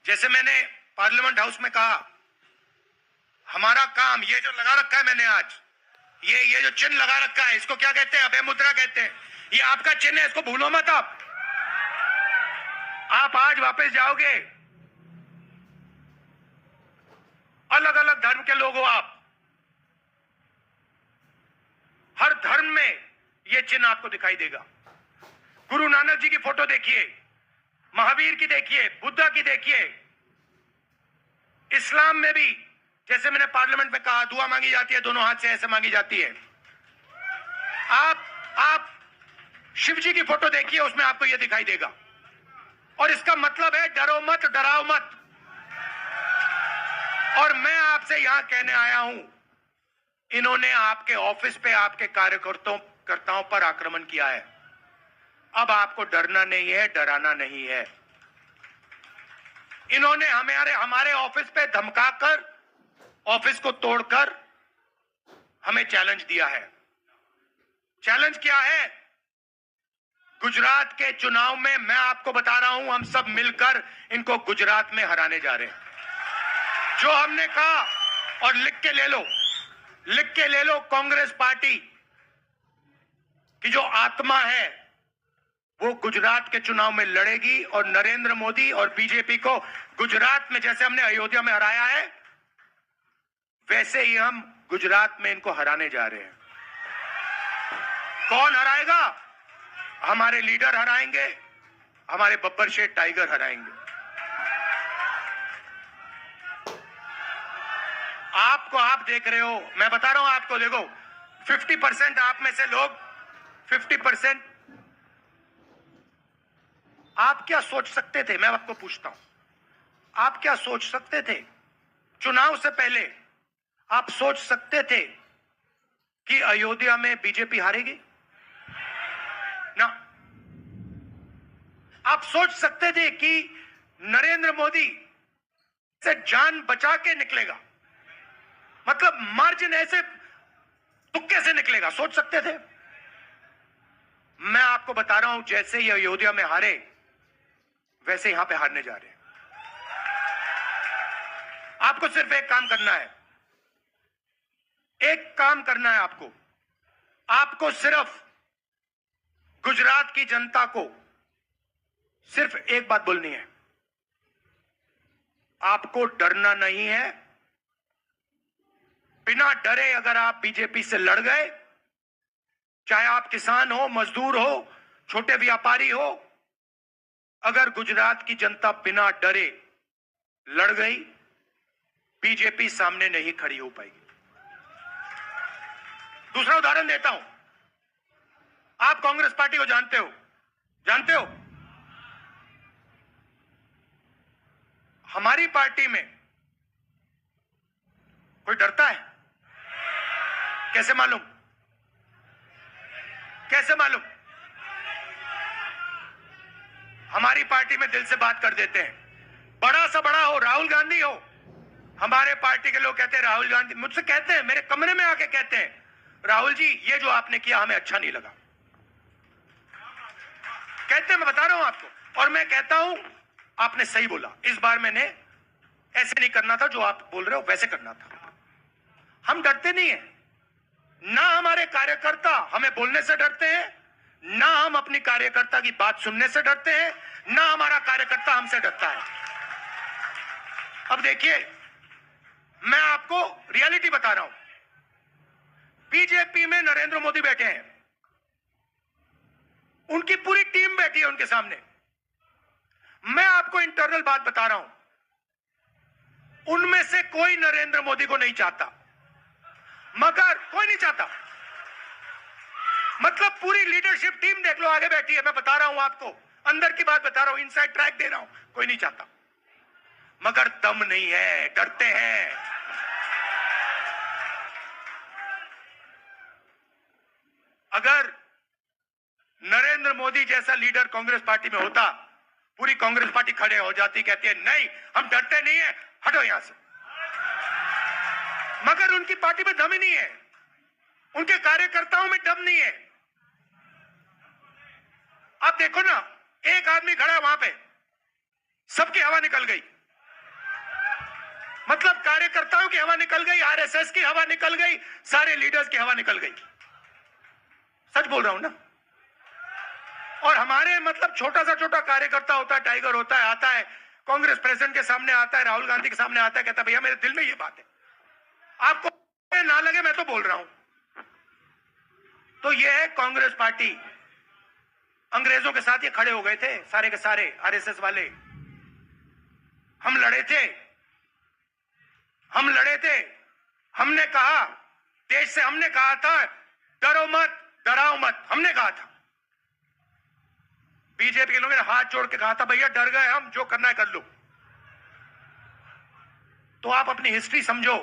जैसे मैंने parliament house में कहा, हमारा काम ये जो लगा रखा है मैंने आज, ये जो चिन्ह लगा रखा है, इसको क्या कहते हैं? अभय मुद्रा कहते हैं। ये आपका चिन्ह है, इसको भूलो मत। आप आज वापस जाओगे, अलग अलग धर्म के लोग हो आप, हर धर्म में ये चिन्ह आपको दिखाई देगा। गुरु नानक जी की फोटो देखिए, महावीर की देखिए, बुद्धा की देखिए। इस्लाम में भी जैसे मैंने पार्लियामेंट में कहा, दुआ मांगी जाती है, दोनों हाथ से ऐसे मांगी जाती है। आप शिव जी की फोटो देखिए, उसमें आपको यह दिखाई देगा। और इसका मतलब है डरो मत, डराओ मत। और मैं आपसे यहां कहने आया हूं, इन्होंने आपके ऑफिस पे आपके कार्यकर्ताओं पर आक्रमण किया है। अब आपको डरना नहीं है, डराना नहीं है। इन्होंने हमारे ऑफिस पे धमकाकर, ऑफिस को तोड़कर हमें चैलेंज दिया है। चैलेंज क्या है? गुजरात के चुनाव में मैं आपको बता रहा हूं, हम सब मिलकर इनको गुजरात में हराने जा रहे हैं। जो हमने कहा, और लिख के ले लो, कांग्रेस पार्टी की जो आत्मा है वो गुजरात के चुनाव में लड़ेगी, और नरेंद्र मोदी और बीजेपी को गुजरात में जैसे हमने अयोध्या में हराया है, वैसे ही हम गुजरात में इनको हराने जा रहे हैं। कौन हराएगा? हमारे लीडर हराएंगे, हमारे बब्बर शेठ टाइगर हराएंगे। आप देख रहे हो, मैं बता रहा हूं आपको, देखो 50% आप में से लोग, 50% आप क्या सोच सकते थे? मैं आपको पूछता हूं, आप क्या सोच सकते थे? चुनाव से पहले आप सोच सकते थे कि अयोध्या में बीजेपी हारेगी? ना। आप सोच सकते थे कि नरेंद्र मोदी से जान बचा के निकलेगा, मतलब मार्जिन ऐसे तुक्के से निकलेगा? सोच सकते थे? मैं आपको बता रहा हूं, जैसे ही अयोध्या में हारे, वैसे यहां पे हारने जा रहे हैं। आपको सिर्फ एक काम करना है, आपको सिर्फ गुजरात की जनता को सिर्फ एक बात बोलनी है, आपको डरना नहीं है। बिना डरे अगर आप बीजेपी से लड़ गए, चाहे आप किसान हो, मजदूर हो, छोटे व्यापारी हो, अगर गुजरात की जनता बिना डरे लड़ गई, बीजेपी सामने नहीं खड़ी हो पाएगी। दूसरा उदाहरण देता हूं, आप कांग्रेस पार्टी को जानते हो? हमारी पार्टी में कोई डरता है? कैसे मालूम? हमारी पार्टी में दिल से बात कर देते हैं। बड़ा सा बड़ा हो, राहुल गांधी हो, हमारे पार्टी के लोग कहते हैं राहुल गांधी, मुझसे कहते हैं, मेरे कमरे में आके कहते हैं, राहुल जी ये जो आपने किया हमें अच्छा नहीं लगा। कहते हैं, मैं बता रहा हूं आपको, और मैं कहता हूं आपने सही बोला, इस बार मैंने ऐसे नहीं करना था, जो आप बोल रहे हो वैसे करना था। हम डरते नहीं है, ना हमारे कार्यकर्ता हमें बोलने से डरते हैं, ना हम अपनी कार्यकर्ता की बात सुनने से डरते हैं, ना हमारा कार्यकर्ता हमसे डरता है। अब देखिए, मैं आपको रियलिटी बता रहा हूं, बीजेपी में नरेंद्र मोदी बैठे हैं, उनकी पूरी टीम बैठी है उनके सामने। मैं आपको इंटरनल बात बता रहा हूं, उनमें से कोई नरेंद्र मोदी को नहीं चाहता, मगर कोई नहीं चाहता, मतलब पूरी लीडरशिप टीम देख लो आगे बैठी है। मैं बता रहा हूं आपको, अंदर की बात बता रहा हूं, इनसाइड ट्रैक दे रहा हूं, कोई नहीं चाहता, मगर दम नहीं है, डरते हैं। अगर नरेंद्र मोदी जैसा लीडर कांग्रेस पार्टी में होता, पूरी कांग्रेस पार्टी खड़े हो जाती, कहती है नहीं हम डरते नहीं है, हटो यहां से। मगर उनकी पार्टी में दम ही नहीं है, उनके कार्यकर्ताओं में दम नहीं है। आप देखो ना, एक आदमी खड़ा है वहां पे, सबकी हवा निकल गई। मतलब कार्यकर्ताओं की हवा निकल गई, आरएसएस की हवा निकल गई, सारे लीडर्स की हवा निकल गई। सच बोल रहा हूं ना। और हमारे मतलब छोटा सा छोटा कार्यकर्ता होता है, टाइगर होता है, आता है कांग्रेस प्रेसिडेंट के सामने, आता है राहुल गांधी के सामने, आता है, कहता है भैया मेरे दिल में ये बात है, आपको ना लगे मैं तो बोल रहा हूं। तो ये है कांग्रेस पार्टी। अंग्रेजों के साथ ये खड़े हो गए थे सारे के सारे आरएसएस वाले। हम लड़े थे, हम लड़े थे, हमने कहा देश से, हमने कहा था डरो मत, डराओ मत, हमने कहा था। बीजेपी के लोगों ने हाथ जोड़ के कहा था भैया डर गए हम, जो करना है कर लो। तो आप अपनी हिस्ट्री समझो।